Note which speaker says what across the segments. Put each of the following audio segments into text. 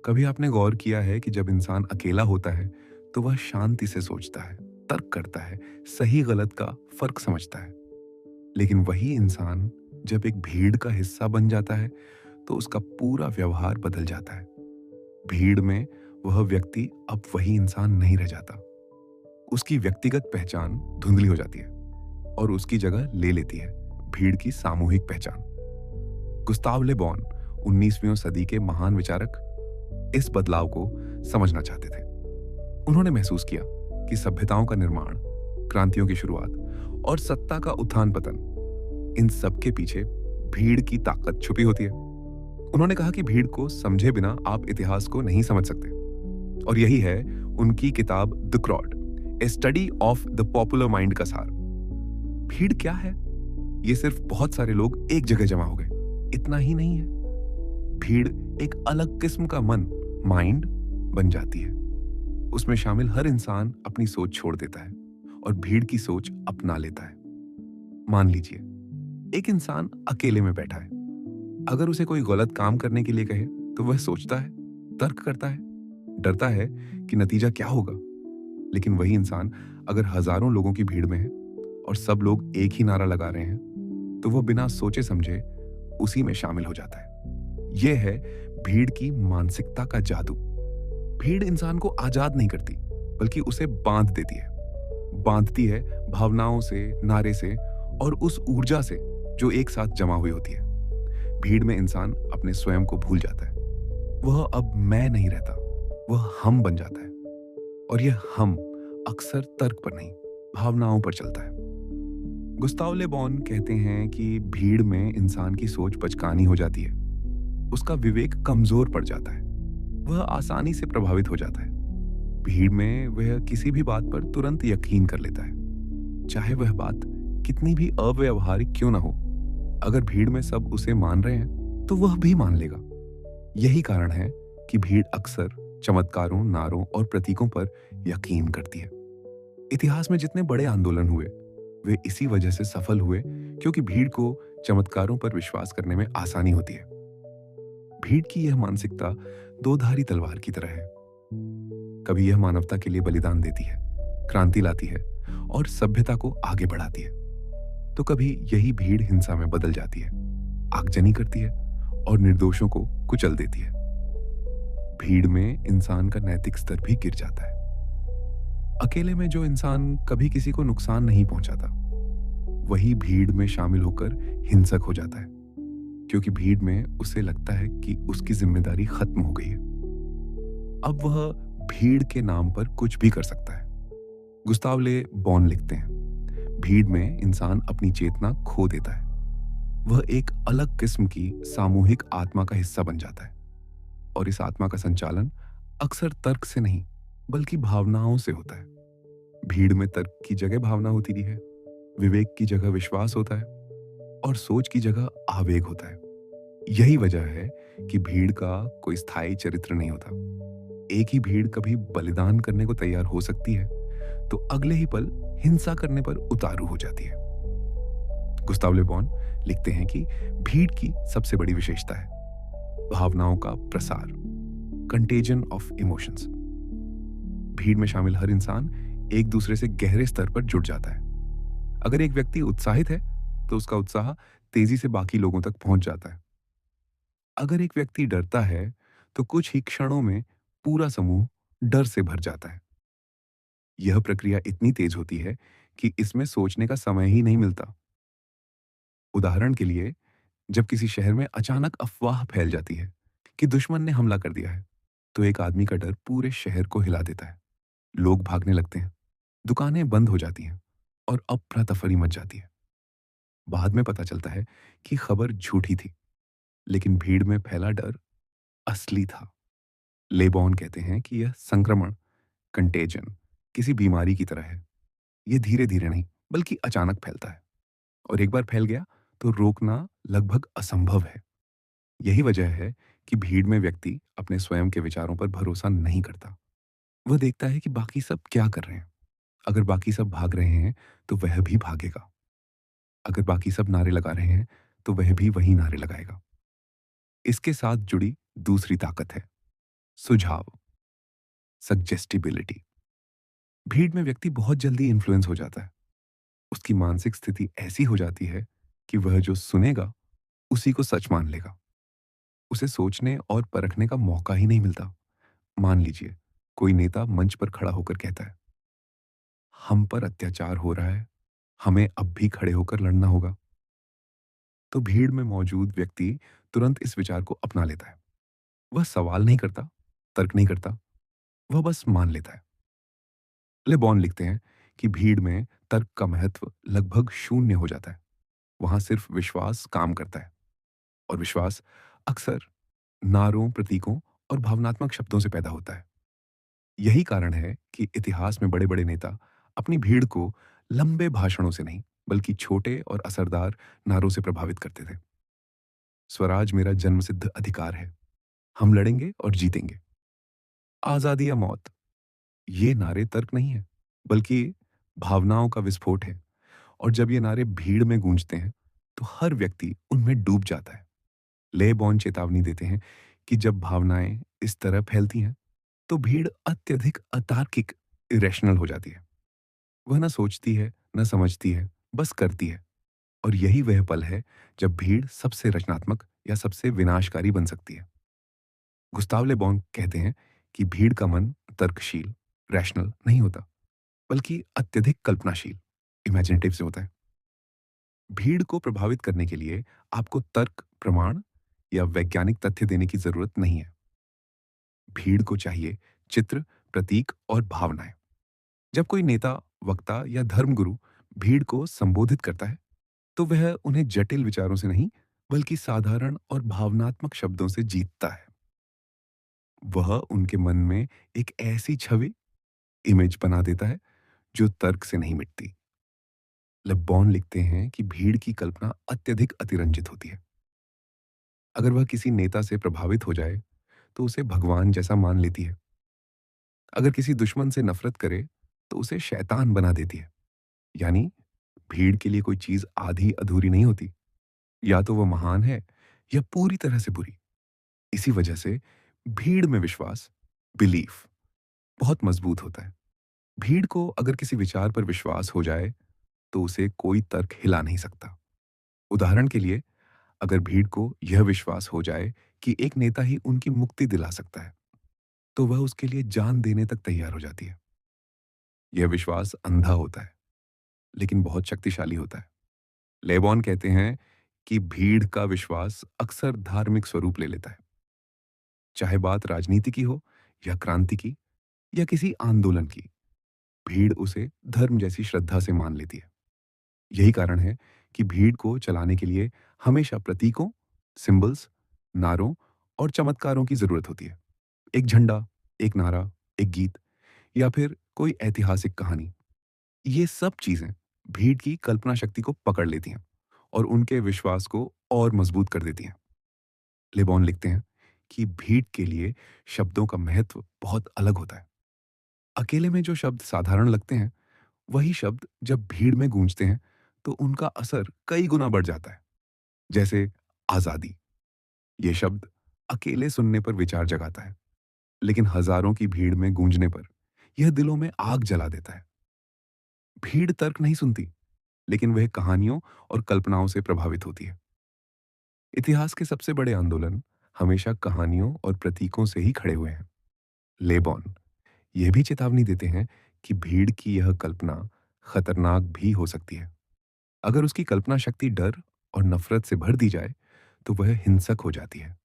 Speaker 1: कभी आपने गौर किया है कि जब इंसान अकेला होता है तो वह शांति से सोचता है, तर्क करता है, सही गलत का फर्क समझता है। लेकिन वही इंसान जब एक भीड़ का हिस्सा बन जाता है तो उसका पूरा व्यवहार बदल जाता है। भीड़ में वह व्यक्ति अब वही इंसान नहीं रह जाता। उसकी व्यक्तिगत पहचान धुंधली हो जाती है और उसकी जगह ले लेती है भीड़ की सामूहिक पहचान। गुस्ताव ले बॉन 19वीं सदी के महान विचारक इस बदलाव को समझना चाहते थे। उन्होंने महसूस किया कि सभ्यताओं का निर्माण, क्रांतियों की शुरुआत और सत्ता का उत्थान पतन, इन सब के पीछे भीड़ की ताकत छुपी होती है। उन्होंने कहा कि भीड़ को समझे बिना आप इतिहास को नहीं समझ सकते। और यही है उनकी किताब the crowd, A study of the popular mind का सार। भीड़ क्या है? ये सिर्फ बहुत सारे लोग एक जगह जमा हो गए, इतना ही नहीं है। भीड़ एक अलग किस्म का मन, माइंड बन जाती है। उसमें शामिल हर इंसान अपनी सोच छोड़ देता है और भीड़ की सोच अपना लेता है। मान लीजिए एक इंसान अकेले में बैठा है। अगर उसे कोई गलत काम करने के लिए कहे तो वह सोचता है, तर्क करता है, डरता है कि नतीजा क्या होगा। लेकिन वही इंसान अगर हजारों लोगों की भीड़ में है और सब लोग एक ही नारा लगा रहे हैं तो वह बिना सोचे समझे उसी में शामिल हो जाता है। यह है भीड़ की मानसिकता का जादू। भीड़ इंसान को आजाद नहीं करती बल्कि उसे बांध देती है। बांधती है भावनाओं से, नारे से और उस ऊर्जा से जो एक साथ जमा हुई होती है। भीड़ में इंसान अपने स्वयं को भूल जाता है। वह अब मैं नहीं रहता, वह हम बन जाता है। और यह हम अक्सर तर्क पर नहीं, भावनाओं पर चलता है। गुस्ताव ले बॉन कहते हैं कि भीड़ में इंसान की सोच बचकानी हो जाती है। उसका विवेक कमजोर पड़ जाता है। वह आसानी से प्रभावित हो जाता है। भीड़ में वह किसी भी बात पर तुरंत यकीन कर लेता है, चाहे वह बात कितनी भी अव्यावहारिक क्यों ना हो। अगर भीड़ में सब उसे मान रहे हैं तो वह भी मान लेगा। यही कारण है कि भीड़ अक्सर चमत्कारों, नारों और प्रतीकों पर यकीन करती है। इतिहास में जितने बड़े आंदोलन हुए वे इसी वजह से सफल हुए क्योंकि भीड़ को चमत्कारों पर विश्वास करने में आसानी होती है। भीड़ की यह मानसिकता दो धारी तलवार की तरह है। कभी यह मानवता के लिए बलिदान देती है, क्रांति लाती है और सभ्यता को आगे बढ़ाती है, तो कभी यही भीड़ हिंसा में बदल जाती है, आगजनी करती है और निर्दोषों को कुचल देती है। भीड़ में इंसान का नैतिक स्तर भी गिर जाता है। अकेले में जो इंसान कभी किसी को नुकसान नहीं पहुंचाता, वही भीड़ में शामिल होकर हिंसक हो जाता है, क्योंकि भीड़ में उसे लगता है कि उसकी जिम्मेदारी खत्म हो गई है। अब वह भीड़ के नाम पर कुछ भी कर सकता है। गुस्ताव ले बॉन लिखते हैं, भीड़ में इंसान अपनी चेतना खो देता है। वह एक अलग किस्म की सामूहिक आत्मा का हिस्सा बन जाता है और इस आत्मा का संचालन अक्सर तर्क से नहीं बल्कि भावनाओं से होता है। भीड़ में तर्क की जगह भावना होती है, विवेक की जगह विश्वास होता है और सोच की जगह आवेग होता है। यही वजह है कि भीड़ का कोई स्थायी चरित्र नहीं होता। एक ही भीड़ कभी बलिदान करने को तैयार हो सकती है तो अगले ही पल हिंसा करने पर उतारू हो जाती है। गुस्ताव ले बॉन लिखते हैं कि भीड़ की सबसे बड़ी विशेषता है भावनाओं का प्रसार, कंटेजन ऑफ इमोशंस। भीड़ में शामिल हर इंसान एक दूसरे से गहरे स्तर पर जुड़ जाता है। अगर एक व्यक्ति उत्साहित है तो उसका उत्साह तेजी से बाकी लोगों तक पहुंच जाता है। अगर एक व्यक्ति डरता है तो कुछ ही क्षणों में पूरा समूह डर से भर जाता है। यह प्रक्रिया इतनी तेज होती है कि इसमें सोचने का समय ही नहीं मिलता। उदाहरण के लिए, जब किसी शहर में अचानक अफवाह फैल जाती है कि दुश्मन ने हमला कर दिया है, तो एक आदमी का डर पूरे शहर को हिला देता है। लोग भागने लगते हैं, दुकानें बंद हो जाती हैं और अफरा तफरी मच जाती है। बाद में पता चलता है कि खबर झूठी थी, लेकिन भीड़ में फैला डर असली था। लेबॉन कहते हैं कि यह संक्रमण, कंटेजन, किसी बीमारी की तरह है। यह धीरे धीरे नहीं बल्कि अचानक फैलता है और एक बार फैल गया तो रोकना लगभग असंभव है। यही वजह है कि भीड़ में व्यक्ति अपने स्वयं के विचारों पर भरोसा नहीं करता। वह देखता है कि बाकी सब क्या कर रहे हैं। अगर बाकी सब भाग रहे हैं तो वह भी भागेगा। अगर बाकी सब नारे लगा रहे हैं तो वह भी वही नारे लगाएगा। इसके साथ जुड़ी दूसरी ताकत है सुझाव, सजेस्टिबिलिटी। भीड़ में व्यक्ति बहुत जल्दी इन्फ्लुएंस हो जाता है। उसकी मानसिक स्थिति ऐसी हो जाती है कि वह जो सुनेगा उसी को सच मान लेगा। उसे सोचने और परखने का मौका ही नहीं मिलता। मान लीजिए, कोई नेता मंच पर खड़ा होकर कहता है, हम पर अत्याचार हो रहा है, हमें अब भी खड़े होकर लड़ना होगा। तो भीड़ में मौजूद व्यक्ति तुरंत इस विचार को अपना लेता है। वह सवाल नहीं करता, तर्क नहीं करता, वह बस मान लेता है। लेबॉन लिखते हैं कि भीड़ में तर्क का महत्व लगभग शून्य हो जाता है। वहां सिर्फ विश्वास काम करता है, और विश्वास अक्सर नारों, प्रतीकों और भावनात्मक शब्दों से पैदा होता है। यही कारण है कि इतिहास में बड़े-बड़े नेता अपनी भीड़ को लंबे भाषणों से नहीं, बल्कि छोटे और असरदार नारों से प्रभावित करते थे। स्वराज मेरा जन्मसिद्ध अधिकार है, हम लड़ेंगे और जीतेंगे। आजादी या मौत, ये नारे तर्क नहीं है, बल्कि भावनाओं का विस्फोट है। और जब ये नारे भीड़ में गूंजते हैं, तो हर व्यक्ति उनमें डूब जाता है। ले बॉन चेतावनी देते हैं कि जब भावनाएं इस तरह फैलती हैं, तो भीड़ अत्यधिक अतार्किक, इरेशनल हो जाती है। वह न सोचती है, न समझती है, बस करती है। और यही वह पल है जब भीड़ सबसे रचनात्मक या सबसे विनाशकारी बन सकती है। गुस्ताव ले बॉन कहते हैं कि भीड़ का मन तर्कशील, रैशनल नहीं होता, बल्कि अत्यधिक कल्पनाशील, इमेजिनेटिव से होता है। भीड़ को प्रभावित करने के लिए आपको तर्क, प्रमाण या वैज्ञानिक तथ्य देने की जरूरत नहीं है। भीड़ को चाहिए चित्र, प्रतीक और भावनाएं। जब कोई नेता, वक्ता या धर्मगुरु भीड़ को संबोधित करता है, तो वह उन्हें जटिल विचारों से नहीं, बल्कि साधारण और भावनात्मक शब्दों से जीतता है। वह उनके मन में एक ऐसी छवि, इमेज बना देता है जो तर्क से नहीं मिटती। लेब्बॉन लिखते हैं कि भीड़ की कल्पना अत्यधिक अतिरंजित होती है। अगर वह किसी नेता से प्रभावित हो जाए, तो उसे भगवान जैसा मान लेती है। अगर किसी दुश्मन से नफरत करे, तो उसे शैतान बना देती है। यानी भीड़ के लिए कोई चीज आधी अधूरी नहीं होती। या तो वह महान है, या पूरी तरह से बुरी। इसी वजह से भीड़ में विश्वास, बिलीफ, बहुत मजबूत होता है। भीड़ को अगर किसी विचार पर विश्वास हो जाए, तो उसे कोई तर्क हिला नहीं सकता। उदाहरण के लिए, अगर भीड़ को यह विश्वास हो जाए कि एक नेता ही उनकी मुक्ति दिला सकता है, तो वह उसके लिए जान देने तक तैयार हो जाती है। यह विश्वास अंधा होता है, लेकिन बहुत शक्तिशाली होता है। लेबॉन कहते हैं कि भीड़ का विश्वास अक्सर धार्मिक स्वरूप ले लेता है। चाहे बात राजनीति की हो, या क्रांति की, या किसी आंदोलन की, भीड़ उसे धर्म जैसी श्रद्धा से मान लेती है। यही कारण है कि भीड़ को चलाने के लिए हमेशा प्रतीकों, सिंबल्स, नारों और चमत्कारों की जरूरत होती है। एक झंडा, एक नारा, एक गीत, या फिर कोई ऐतिहासिक कहानी, ये सब चीजें भीड़ की कल्पना शक्ति को पकड़ लेती हैं और उनके विश्वास को और मजबूत कर देती हैं। लेबॉन लिखते हैं कि भीड़ के लिए शब्दों का महत्व बहुत अलग होता है। अकेले में जो शब्द साधारण लगते हैं, वही शब्द जब भीड़ में गूंजते हैं, तो उनका असर कई गुना बढ़ जाता है। जैसे आजादी, ये शब्द अकेले सुनने पर विचार जगाता है, लेकिन हजारों की भीड़ में गूंजने पर यह दिलों में आग जला देता है। भीड़ तर्क नहीं सुनती, लेकिन वह कहानियों और कल्पनाओं से प्रभावित होती है। इतिहास के सबसे बड़े आंदोलन हमेशा कहानियों और प्रतीकों से ही खड़े हुए हैं। लेबॉन यह भी चेतावनी देते हैं कि भीड़ की यह कल्पना खतरनाक भी हो सकती है। अगर उसकी कल्पना शक्ति डर और नफरत से भर दी जाए, तो वह हिंसक हो जाती है।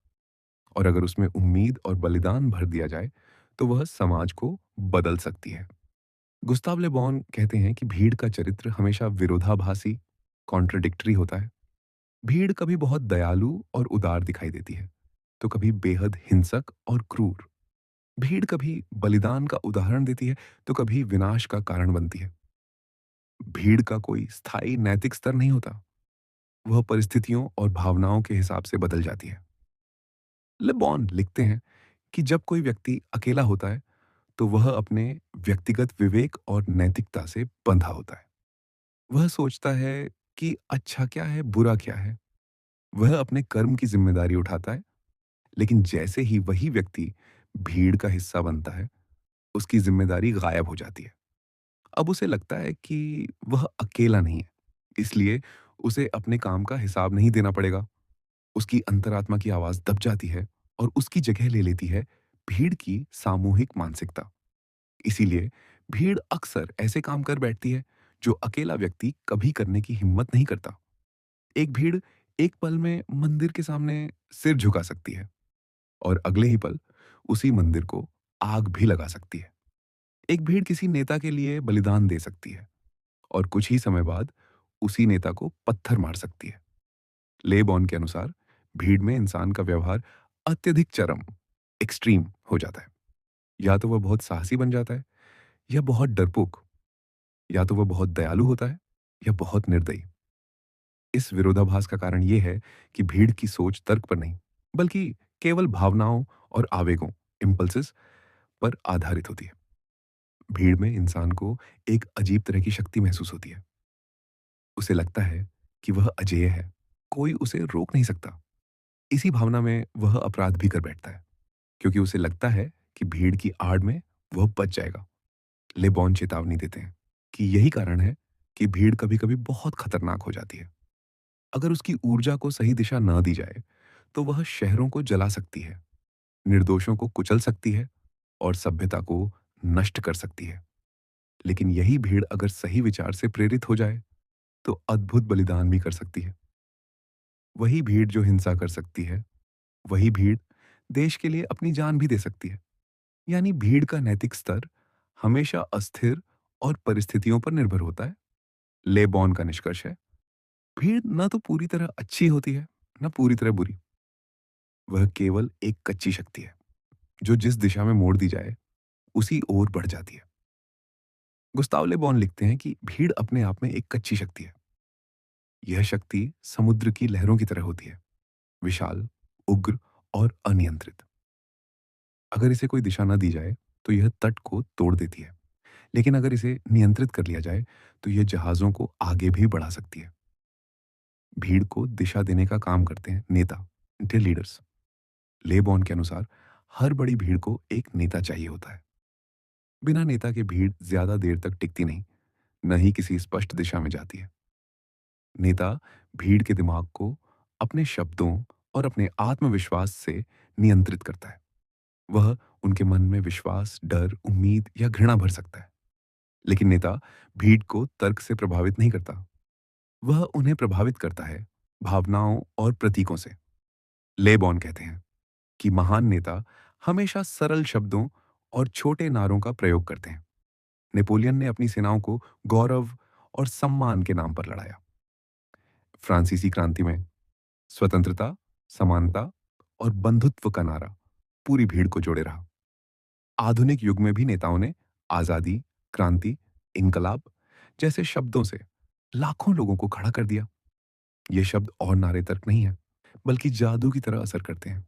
Speaker 1: और अगर उसमें उम्मीद और बलिदान भर दिया जाए, तो वह समाज को बदल सकती है। गुस्ताव ले बॉन कहते हैं कि भीड़ का चरित्र हमेशा विरोधाभासी, कॉन्ट्रडिक्टरी होता है। भीड़ कभी बहुत दयालु और उदार दिखाई देती है, तो कभी बेहद हिंसक और क्रूर। भीड़ कभी बलिदान का उदाहरण देती है, तो कभी विनाश का कारण बनती है। भीड़ का कोई स्थायी नैतिक स्तर नहीं होता। वह परिस्थितियों और भावनाओं के हिसाब से बदल जाती है। लेबॉन लिखते हैं कि जब कोई व्यक्ति अकेला होता है, तो वह अपने व्यक्तिगत विवेक और नैतिकता से बंधा होता है। वह सोचता है कि अच्छा क्या है, बुरा क्या है। वह अपने कर्म की जिम्मेदारी उठाता है। लेकिन जैसे ही वही व्यक्ति भीड़ का हिस्सा बनता है, उसकी ज़िम्मेदारी गायब हो जाती है। अब उसे लगता है कि वह अकेला नहीं है, इसलिए उसे अपने काम का हिसाब नहीं देना पड़ेगा। उसकी अंतरात्मा की आवाज़ दब जाती है और उसकी जगह ले लेती है भीड़ की सामूहिक मानसिकता। इसीलिए भीड़ अक्सर ऐसे काम कर बैठती है जो अकेला व्यक्ति कभी करने की हिम्मत नहीं करता। एक भीड़ एक पल में मंदिर के सामने सिर झुका सकती है और अगले ही पल उसी मंदिर को आग भी लगा सकती है। एक भीड़ किसी नेता के लिए बलिदान दे सकती है और कुछ ही समय बाद उसी नेता को पत्थर मार सकती है। लेबॉन के अनुसार भीड़ में इंसान का व्यवहार अत्यधिक चरम एक्सट्रीम हो जाता है। या तो वह बहुत साहसी बन जाता है, या बहुत डरपोक, या तो वह बहुत दयालु होता है, या बहुत निर्दयी। इस विरोधाभास का कारण यह है कि भीड़ की सोच तर्क पर नहीं, बल्कि केवल भावनाओं और आवेगों इम्पल्सिस पर आधारित होती है। भीड़ में इंसान को एक अजीब तरह की शक्ति महसूस होती है। उसे लगता है कि वह अजेय है, कोई उसे रोक नहीं सकता। इसी भावना में वह अपराध भी कर बैठता है, क्योंकि उसे लगता है कि भीड़ की आड़ में वह बच जाएगा। लेबॉन चेतावनी देते हैं कि यही कारण है कि भीड़ कभी-कभी बहुत खतरनाक हो जाती है। अगर उसकी ऊर्जा को सही दिशा न दी जाए, तो वह शहरों को जला सकती है, निर्दोषों को कुचल सकती है और सभ्यता को नष्ट कर सकती है। लेकिन यही भीड़ अगर सही विचार से प्रेरित हो जाए, तो अद्भुत बलिदान भी कर सकती है। वही भीड़ जो हिंसा कर सकती है, वही भीड़ देश के लिए अपनी जान भी दे सकती है। यानी भीड़ का नैतिक स्तर हमेशा अस्थिर और परिस्थितियों पर निर्भर होता है। लेबॉन का निष्कर्ष है, भीड़ न तो पूरी तरह अच्छी होती है, न पूरी तरह बुरी। वह केवल एक कच्ची शक्ति है, जो जिस दिशा में मोड़ दी जाए, उसी ओर बढ़ जाती है। गुस्ताव ले बॉन लिखते हैं कि भीड़ अपने आप में एक कच्ची शक्ति है। यह शक्ति समुद्र की लहरों की तरह होती है, विशाल, उग्र और अनियंत्रित। अगर इसे कोई दिशा न दी जाए, तो यह तट को तोड़ देती है। लेकिन अगर इसे नियंत्रित कर लिया जाए, तो यह जहाज़ों को आगे भी बढ़ा सकती है। भीड़ को दिशा देने का काम करते हैं नेता, इनके लीडर्स। लेबॉन के अनुसार हर बड़ी भीड़ को एक नेता चाहिए होता है। बिना नेता के भीड़ ज्यादा देर तक टिकती नहीं, न ही किसी स्पष्ट दिशा में जाती है। नेता भीड़ के दिमाग को अपने शब्दों और अपने आत्मविश्वास से नियंत्रित करता है। वह उनके मन में विश्वास, डर, उम्मीद या घृणा भर सकता है। लेकिन नेता भीड़ को तर्क से प्रभावित नहीं करता। वह उन्हें प्रभावित करता है भावनाओं और प्रतीकों से। लेबॉन कहते हैं कि महान नेता हमेशा सरल शब्दों और छोटे नारों का प्रयोग करते हैं। नेपोलियन ने अपनी सेनाओं को गौरव और सम्मान के नाम पर लड़ाया। फ्रांसीसी क्रांति में स्वतंत्रता, समानता और बंधुत्व का नारा पूरी भीड़ को जोड़े रहा। आधुनिक युग में भी नेताओं ने आजादी, क्रांति, इनकलाब जैसे शब्दों से लाखों लोगों को खड़ा कर दिया। ये शब्द और नारे तर्क नहीं है, बल्कि जादू की तरह असर करते हैं।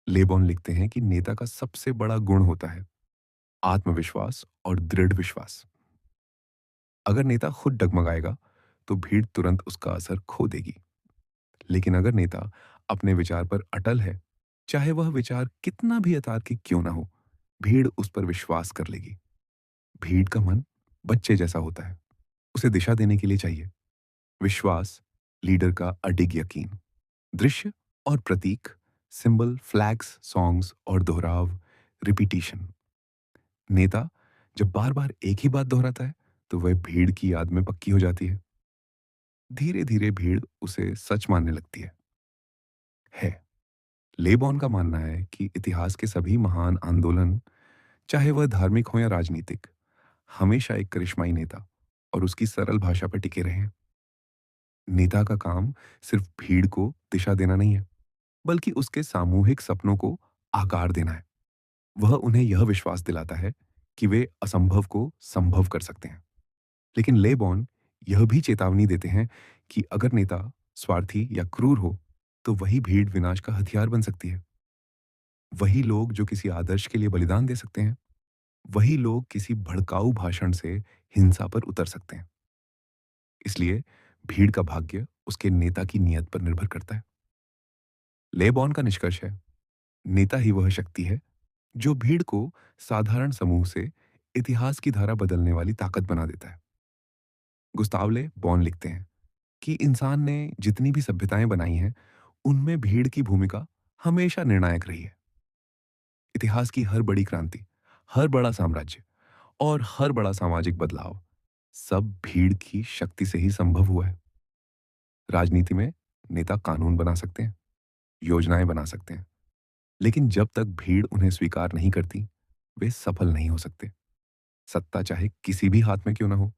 Speaker 1: लेबॉन लिखते हैं कि नेता का सबसे बड़ा गुण होता है आत्मविश्वास और दृढ़ विश्वास। अगर नेता खुद डगमगाएगा, तो भीड़ तुरंत उसका असर खो देगी। लेकिन अगर नेता अपने विचार पर अटल है, चाहे वह विचार कितना भी अतार्किक क्यों ना हो, भीड़ उस पर विश्वास कर लेगी। भीड़ का मन बच्चे जैसा होता है, उसे दिशा देने के लिए चाहिए विश्वास, लीडर का अडिग यकीन, दृश्य और प्रतीक, सिंबल, फ्लैग्स, सॉन्ग्स और दोहराव, रिपीटिशन। नेता जब बार बार एक ही बात दोहराता है, तो वह भीड़ की याद में पक्की हो जाती है। धीरे धीरे भीड़ उसे सच मानने लगती है। लेबॉन का मानना है कि इतिहास के सभी महान आंदोलन, चाहे वह धार्मिक हो या राजनीतिक, हमेशा एक करिश्माई नेता और उसकी सरल भाषा पर टिके रहे हैं। नेता का काम सिर्फ भीड़ को दिशा देना नहीं है, बल्कि उसके सामूहिक सपनों को आकार देना है। वह उन्हें यह विश्वास दिलाता है कि वे असंभव को संभव कर सकते हैं। लेकिन लेबॉन यह भी चेतावनी देते हैं कि अगर नेता स्वार्थी या क्रूर हो, तो वही भीड़ विनाश का हथियार बन सकती है। वही लोग जो किसी आदर्श के लिए बलिदान दे सकते हैं, वही लोग किसी भड़काऊ भाषण से हिंसा पर उतर सकते हैं। इसलिए भीड़ का भाग्य उसके नेता की नीयत पर निर्भर करता है। लेबॉन का निष्कर्ष है, नेता ही वह शक्ति है जो भीड़ को साधारण समूह से इतिहास की धारा बदलने वाली ताकत बना देता है। गुस्ताव ले बॉन लिखते हैं कि इंसान ने जितनी भी सभ्यताएं बनाई हैं, उनमें भीड़ की भूमिका हमेशा निर्णायक रही है। इतिहास की हर बड़ी क्रांति, हर बड़ा साम्राज्य और हर बड़ा सामाजिक बदलाव सब भीड़ की शक्ति से ही संभव हुआ है। राजनीति में नेता कानून बना सकते हैं, योजनाएं बना सकते हैं, लेकिन जब तक भीड़ उन्हें स्वीकार नहीं करती, वे सफल नहीं हो सकते। सत्ता चाहे किसी भी हाथ में क्यों ना हो,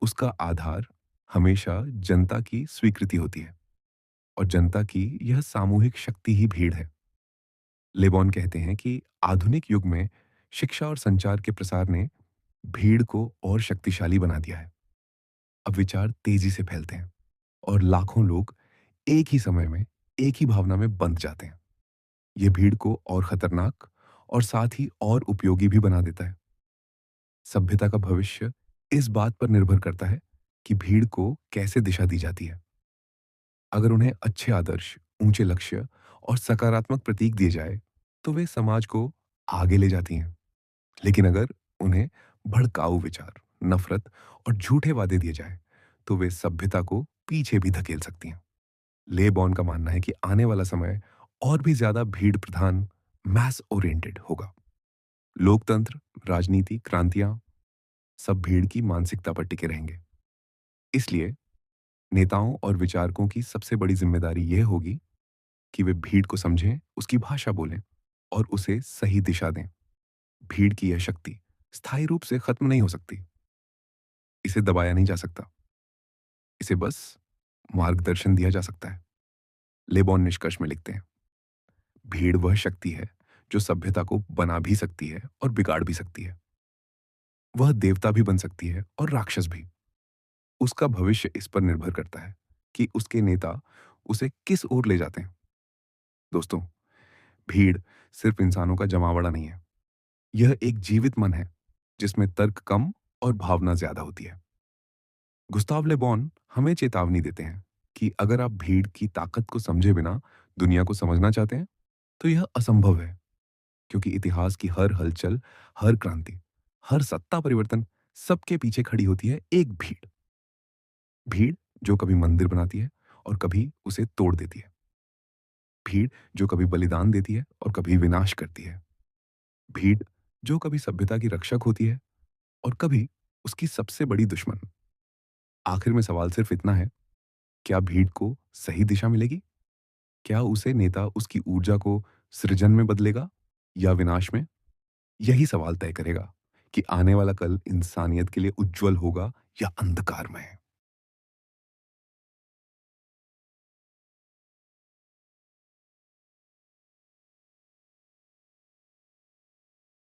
Speaker 1: उसका आधार हमेशा जनता की स्वीकृति होती है, और जनता की यह सामूहिक शक्ति ही भीड़ है। लेबॉन कहते हैं कि आधुनिक युग में शिक्षा और संचार के प्रसार ने भीड़ को और शक्तिशाली बना दिया है। अब विचार तेजी से फैलते हैं और लाखों लोग एक ही समय में एक ही भावना में बंध जाते हैं। ये भीड़ को और खतरनाक और साथ ही और उपयोगी भी बना देता है। सभ्यता का भविष्य इस बात पर निर्भर करता है कि भीड़ को कैसे दिशा दी जाती है। अगर उन्हें अच्छे आदर्श, ऊंचे लक्ष्य और सकारात्मक प्रतीक दिए जाए, तो वे समाज को आगे ले जाती हैं। लेकिन अगर उन्हें भड़काऊ विचार, नफरत और झूठे वादे दिए जाए, तो वे सभ्यता को पीछे भी धकेल सकती हैं। ले बॉन का मानना है कि आने वाला समय और भी ज्यादा भीड़ प्रधान, मैस ओरिएंटेड होगा। लोकतंत्र, राजनीति, क्रांतियां सब भीड़ की मानसिकता पर टिके रहेंगे। इसलिए नेताओं और विचारकों की सबसे बड़ी जिम्मेदारी यह होगी कि वे भीड़ को समझें, उसकी भाषा बोलें और उसे सही दिशा दें। भीड़ की यह शक्ति स्थायी रूप से खत्म नहीं हो सकती। इसे दबाया नहीं जा सकता। इसे बस मार्गदर्शन दिया जा सकता है। लेबॉन निष्कर्ष में लिखते हैं, भीड़ वह शक्ति है जो सभ्यता को बना भी सकती है और बिगाड़ भी सकती है। वह देवता भी बन सकती है और राक्षस भी। उसका भविष्य इस पर निर्भर करता है कि उसके नेता उसे किस ओर ले जाते हैं। दोस्तों, भीड़ सिर्फ इंसानों का जमावड़ा नहीं है। यह एक जीवित मन है जिसमें तर्क कम और भावना ज्यादा होती है। गुस्ताव ले बॉन हमें चेतावनी देते हैं कि अगर आप भीड़ की ताकत को समझे बिना दुनिया को समझना चाहते हैं, तो यह असंभव है। क्योंकि इतिहास की हर हलचल, हर क्रांति, हर सत्ता परिवर्तन, सबके पीछे खड़ी होती है एक भीड़। भीड़ जो कभी मंदिर बनाती है और कभी उसे तोड़ देती है। भीड़ जो कभी बलिदान देती है और कभी विनाश करती है। भीड़ जो कभी सभ्यता की रक्षक होती है और कभी उसकी सबसे बड़ी दुश्मन। आखिर में सवाल सिर्फ इतना है, क्या भीड़ को सही दिशा मिलेगी? क्या उसे नेता उसकी ऊर्जा को सृजन में बदलेगा या विनाश में? यही सवाल तय करेगा कि आने वाला कल इंसानियत के लिए उज्जवल होगा या अंधकारमय।